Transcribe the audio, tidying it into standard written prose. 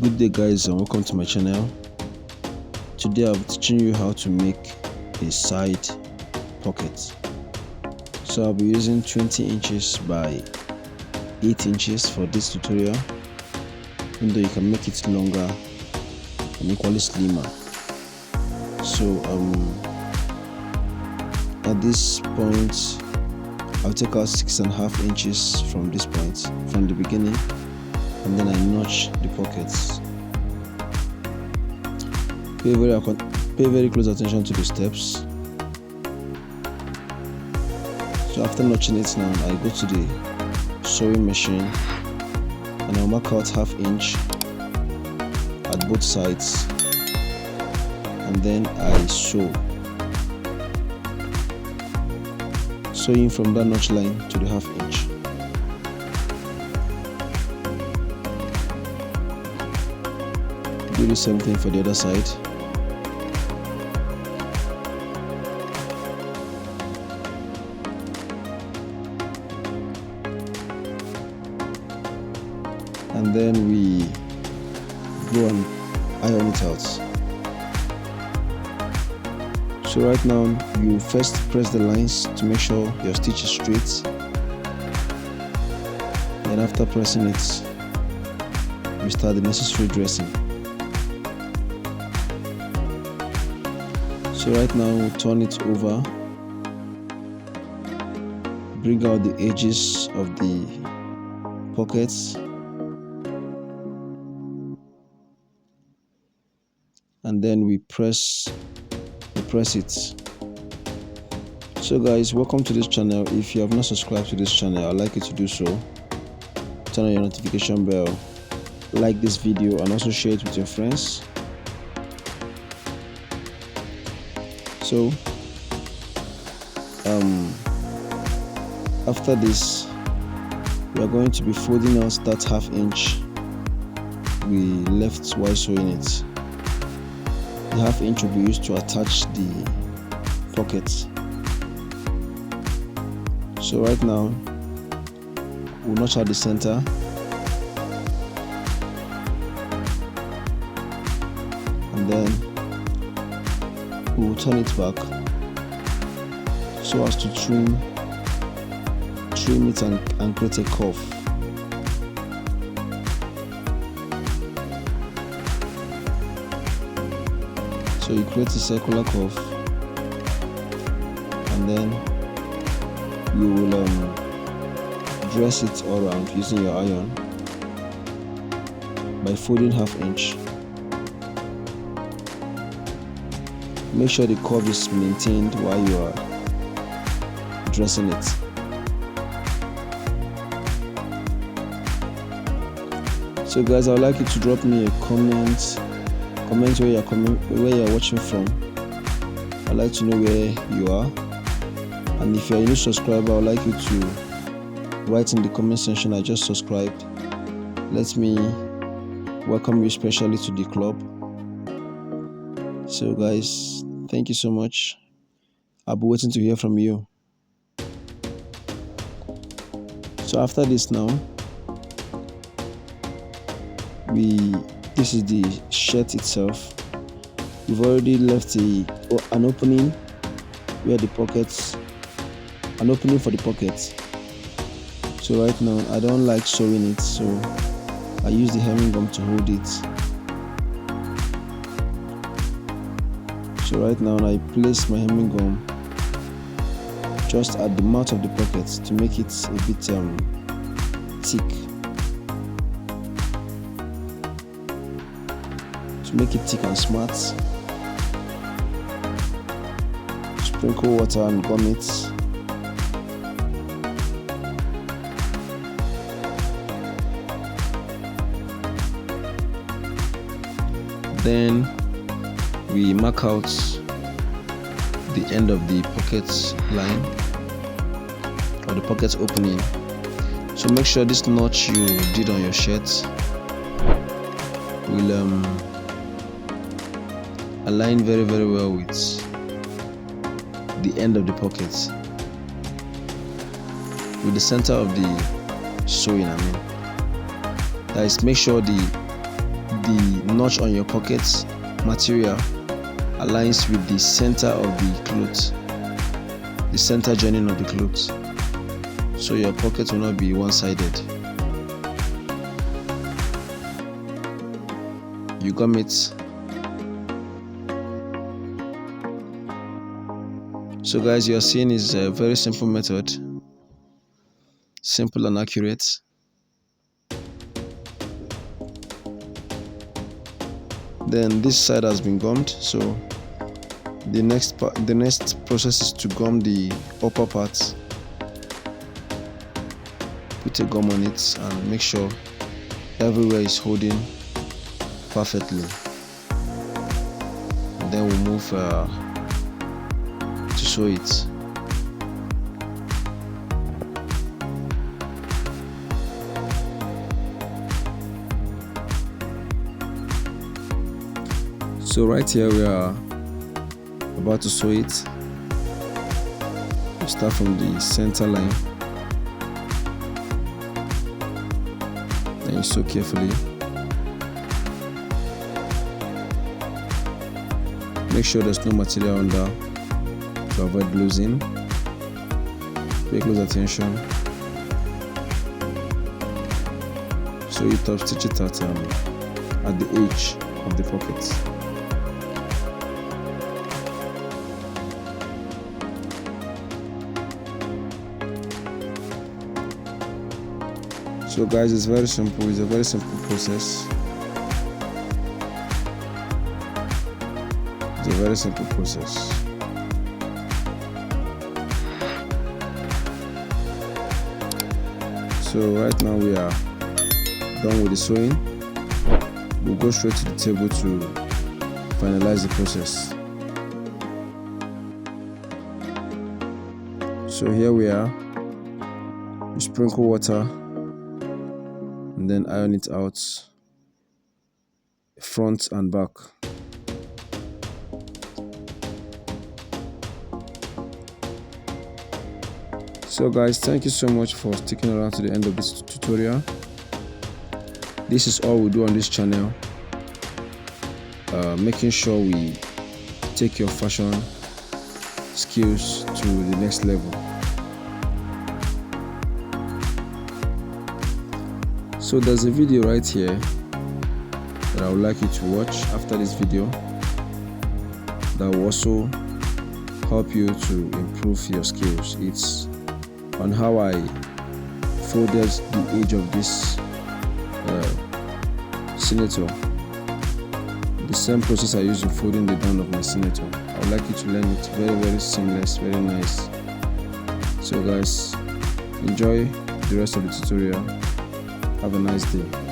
Good day guys, and welcome to my channel. Today I'll be teaching you how to make a side pocket. So I'll be using 20 inches by 8 inches for this tutorial, even though you can make it longer and equally slimmer. So at this point I'll take out 6.5 inches from this point from the beginning, and then I notch the pockets. Pay very close attention to the steps. So after notching it now, I go to the sewing machine and I'll mark out 1/2 inch at both sides, and then I sew, sewing from that notch line to the 1/2 inch. Do the same thing for the other side. And then we go and iron it out. So right now you first press the lines to make sure your stitch is straight. Then after pressing it, we start the necessary dressing. So right now we'll turn it over, bring out the edges of the pockets, and then we press it. So guys, welcome to this channel. If you have not subscribed to this channel, I'd like you to do so. Turn on your notification bell, like this video, and also share it with your friends. So after this, we are going to be folding out that 1/2 inch we left while sewing it. The 1/2 inch will be used to attach the pocket. So right now we'll notch out the center, and then we'll turn it back so as to trim it and create a curve. So you create a circular curve, and then you will dress it all around using your iron by folding 1/2 inch. Make sure the curve is maintained while you are dressing it. So guys, I would like you to drop me a comment where you're watching from. I'd like to know where you are, and if you're a new subscriber, I would like you to write in the comment section, "I just subscribed." Let me welcome you specially to the club. So guys, thank you so much. I'll be waiting to hear from you. So after this now, this is the shirt itself. We've already left an opening where the pockets, an opening for the pockets. So right now I don't like sewing it, so I use the hemming gum to hold it. So right now I place my hemming gum just at the mouth of the pocket to make it a bit thick. To make it thick and smart, sprinkle water and gum it. Then we mark out the end of the pocket line or the pocket opening. So make sure this notch you did on your shirt will align very well with the end of the pocket, with the center of the sewing. That is, make sure the the notch on your pocket material aligns with the center of the cloth, the center joining of the cloth, so your pocket will not be one-sided. You got it? So guys, you're seeing is a very simple method, simple and accurate. Then this side has been gummed, so the next process is to gum the upper part. Put a gum on it and make sure everywhere is holding perfectly. And then we'll move to sew it. So right here we are about to sew it. We start from the center line, then you sew carefully. Make sure there's no material under to avoid losing. Pay close attention. So you top stitch it at the edge of the pocket. So guys, it's very simple. It's a very simple process. It's a very simple process. So right now we are done with the sewing. We'll go straight to the table to finalize the process. So here we are. You sprinkle water and then iron it out, front and back. So guys, thank you so much for sticking around to the end of this tutorial. This is all we do on this channel, making sure we take your fashion skills to the next level. So there's a video right here that I would like you to watch after this video that will also help you to improve your skills. It's on how I folded the edge of this senator, the same process I use in folding the down of my senator. I would like you to learn it. Very seamless, very nice. So guys, enjoy the rest of the tutorial. Have a nice day.